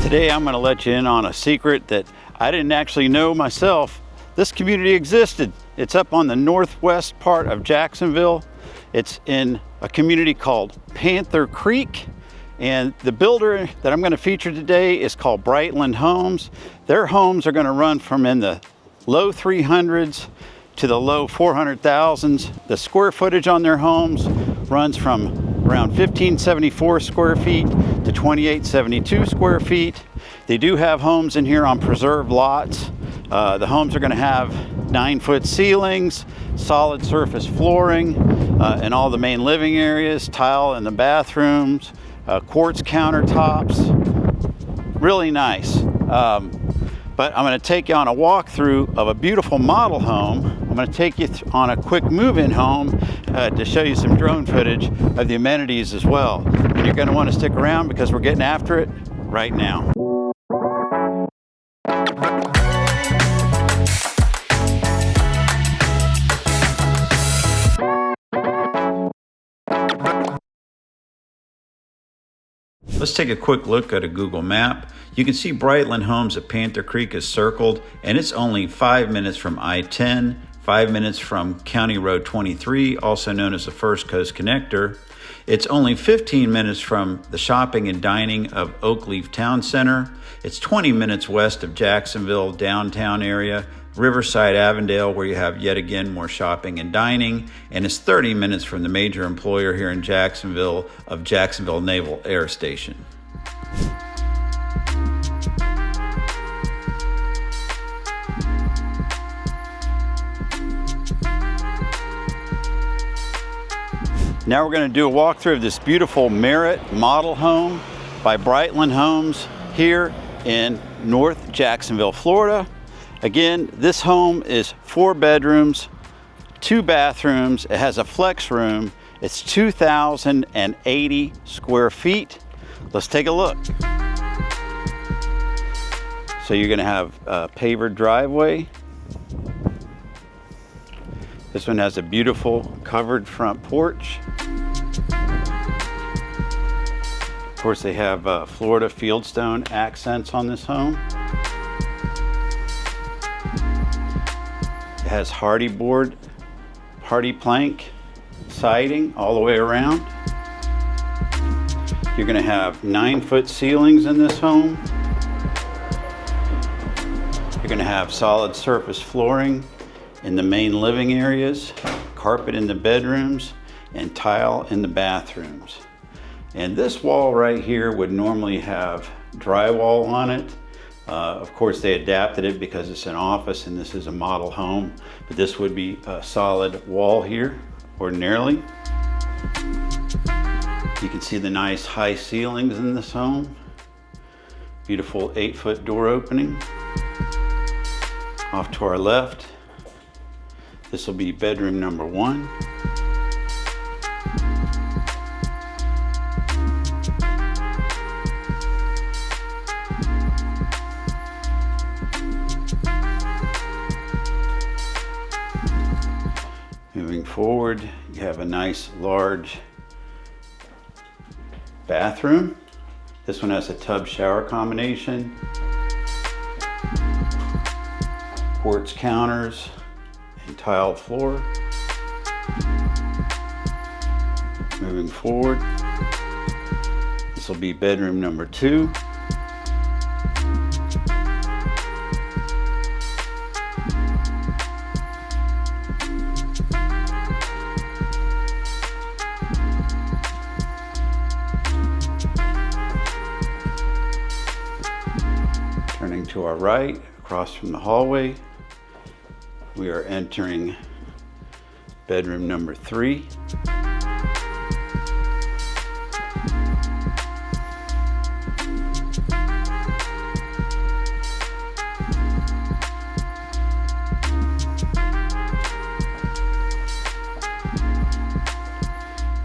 Today I'm going to let you in on a secret that I didn't actually know myself. This community existed. It's up on the northwest part of Jacksonville. It's in a community called Panther Creek. And the builder that I'm going to feature today is called Brightland Homes. Their homes are going to run from in the low 300s to the low 400,000s. The square footage on their homes runs from around 1574 square feet to 2872 square feet. They do have homes in here on preserved lots. The homes are going to have 9-foot ceilings, solid surface flooring in all the main living areas, tile in the bathrooms, quartz countertops. Really nice. But I'm going to take you on a walkthrough of a beautiful model home. I'm going to take you on a quick move-in home to show you some drone footage of the amenities as well. And you're going to want to stick around because we're getting after it right now. Let's take a quick look at a Google map. You can see Brightland Homes at Panther Creek is circled, and it's only 5 minutes from I-10, 5 minutes from County Road 23, also known as the First Coast Connector. It's only 15 minutes from the shopping and dining of Oakleaf Town Center. It's 20 minutes west of Jacksonville downtown area, Riverside, Avondale, where you have yet again more shopping and dining, and it's 30 minutes from the major employer here in Jacksonville of Jacksonville Naval Air Station. Now we're going to do a walkthrough of this beautiful Merit model home by Brightland Homes here in North Jacksonville, Florida. Again, this home is 4 bedrooms, 2 bathrooms. It has a flex room. It's 2,080 square feet. Let's take a look. So you're going to have a pavered driveway. This one has a beautiful covered front porch. Of course, they have Florida fieldstone accents on this home. It has hardy board, hardy plank siding all the way around. You're going to have 9-foot ceilings in this home. You're going to have solid surface flooring in the main living areas, carpet in the bedrooms, and tile in the bathrooms. And this wall right here would normally have drywall on it. Of course, they adapted it because it's an office and this is a model home, but this would be a solid wall here ordinarily. You can see the nice high ceilings in this home. Beautiful 8-foot door opening. Off to our left, this will be bedroom number 1. Moving forward, you have a nice large bathroom. This one has a tub shower combination. Quartz counters and tiled floor. Moving forward, this will be bedroom number 2. Turning to our right, across from the hallway, we are entering bedroom number 3.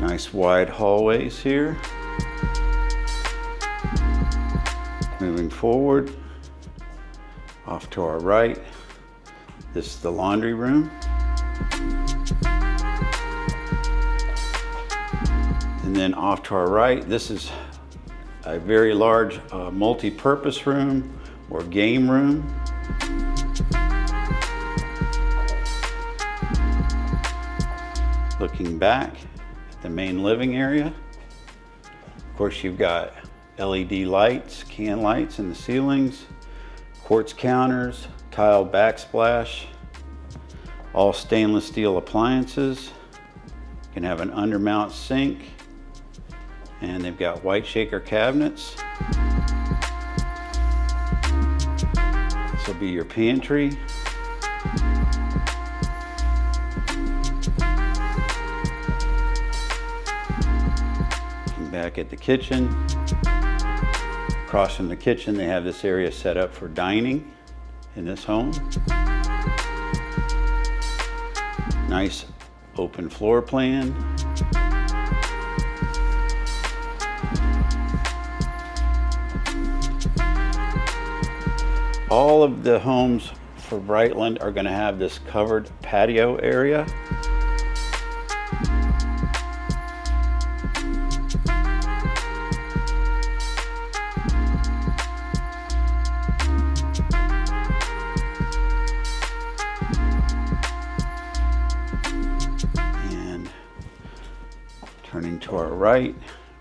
Nice wide hallways here. Moving forward, off to our right, this is the laundry room. And then off to our right, this is a very large multi-purpose room or game room. Looking back at the main living area, of course you've got LED lights, can lights in the ceilings, quartz counters, tiled backsplash, all stainless steel appliances. You can have an undermount sink, and they've got white shaker cabinets. This will be your pantry. Looking back at the kitchen. Across from the kitchen, they have this area set up for dining in this home. Nice open floor plan. All of the homes for Brightland are going to have this covered patio area. And turning to our right,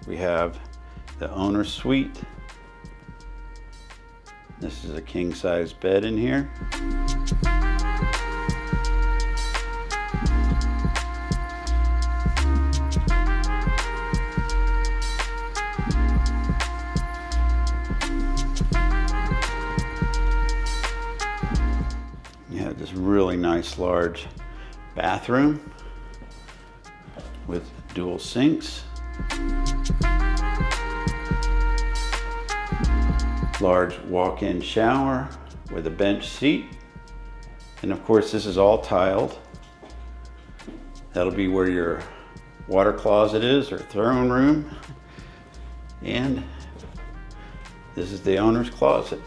we have the owner's suite. This is a king-size bed in here. You have this really nice large bathroom with dual sinks. Large walk-in shower with a bench seat. And of course, this is all tiled. That'll be where your water closet is, or throne room. And this is the owner's closet.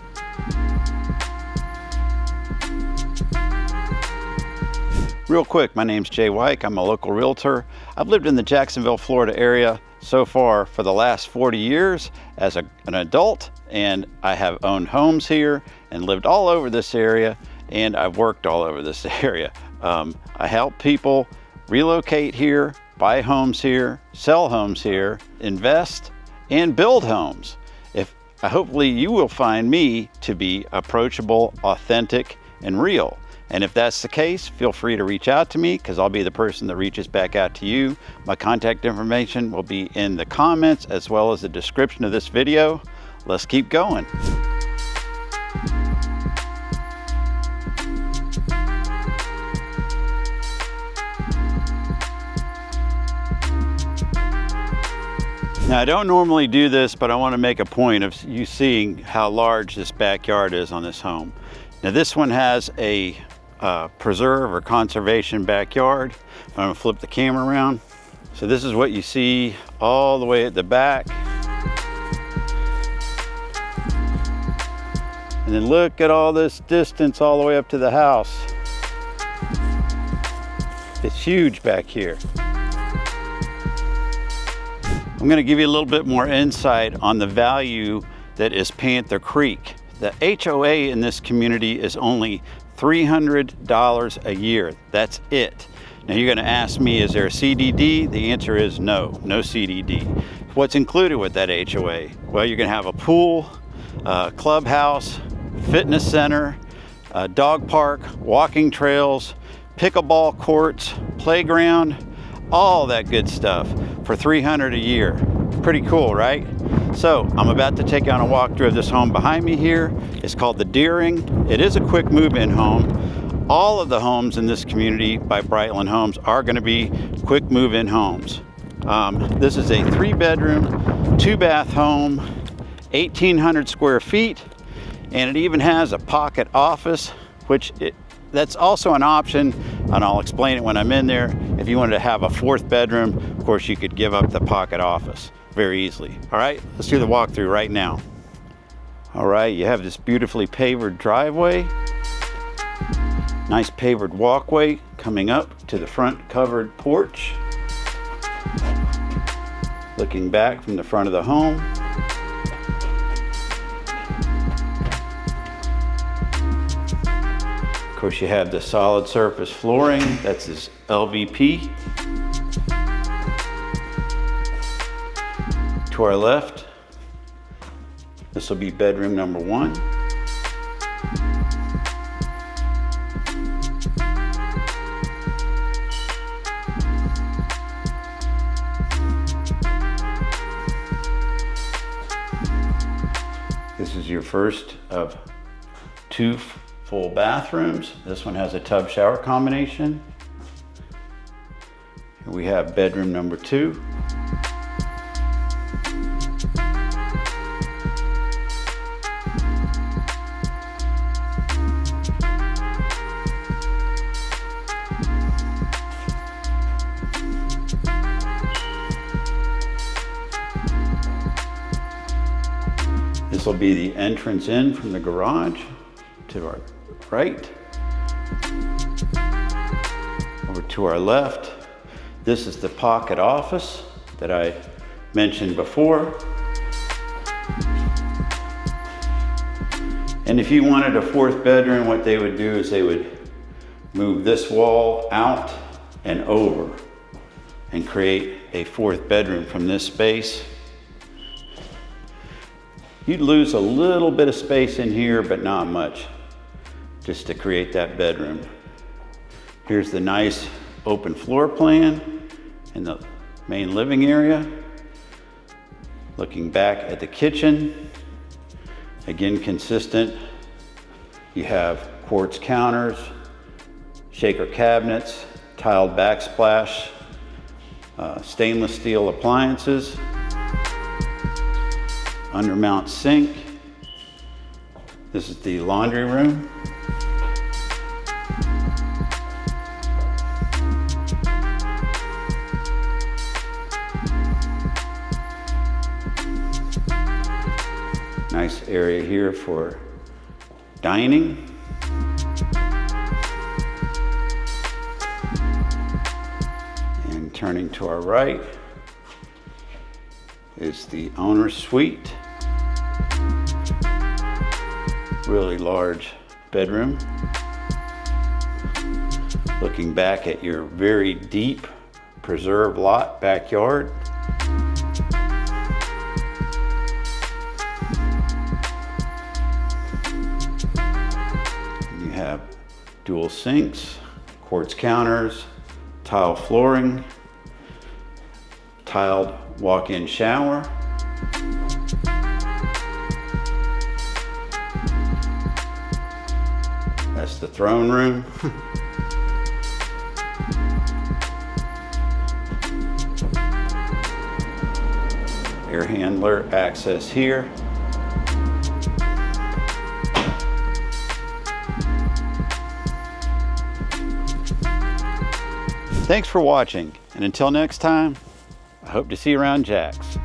Real quick, my name's Jay Wike. I'm a local realtor. I've lived in the Jacksonville, Florida area so far for the last 40 years as an adult, and I have owned homes here and lived all over this area, and I've worked all over this area. I help people relocate here, buy homes here, sell homes here, invest, and build homes. Hopefully you will find me to be approachable, authentic, and real. And if that's the case, feel free to reach out to me, because I'll be the person that reaches back out to you. My contact information will be in the comments as well as the description of this video. Let's keep going. Now, I don't normally do this, but I want to make a point of you seeing how large this backyard is on this home. Now, this one has a preserve or conservation backyard. I'm going to flip the camera around. So this is what you see all the way at the back. And then look at all this distance all the way up to the house. It's huge back here. I'm going to give you a little bit more insight on the value that is Panther Creek. The HOA in this community is only $300 a year. That's it. Now you're going to ask me, is there a CDD? The answer is no, no CDD. What's included with that HOA? Well, you're going to have a pool, clubhouse, fitness center, dog park, walking trails, pickleball courts, playground, all that good stuff for $300 a year. Pretty cool, right? So I'm about to take on a walkthrough of this home behind me here. It's called the Deering. It is a quick move-in home. All of the homes in this community by Brightland Homes are going to be quick move-in homes. This is a 3-bedroom, 2-bath home, 1,800 square feet, and it even has a pocket office, which that's also an option, and I'll explain it when I'm in there. If you wanted to have a 4th bedroom, of course, you could give up the pocket office very easily. All right, let's do the walkthrough right now. All right, you have this beautifully paved driveway. Nice paved walkway coming up to the front covered porch. Looking back from the front of the home. course, you have the solid surface flooring. That's this LVP. To our left, this will be bedroom number 1. This is your first of 2 full bathrooms. This one has a tub shower combination. Here we have bedroom number 2. This will be the entrance in from the garage. To our right. Over to our left. This is the pocket office that I mentioned before. And if you wanted a 4th bedroom, what they would do is they would move this wall out and over and create a 4th bedroom from this space. You'd lose a little bit of space in here, but not much, just to create that bedroom. Here's the nice open floor plan in the main living area. Looking back at the kitchen, again consistent. You have quartz counters, shaker cabinets, tiled backsplash, stainless steel appliances, undermount sink. This is the laundry room. Nice area here for dining. And turning to our right is the owner's suite. Really large bedroom. Looking back at your very deep preserved lot backyard. You have dual sinks, quartz counters, tile flooring, tiled walk-in shower. That's the throne room. Air handler access here. Thanks for watching, and until next time, I hope to see you around Jack's.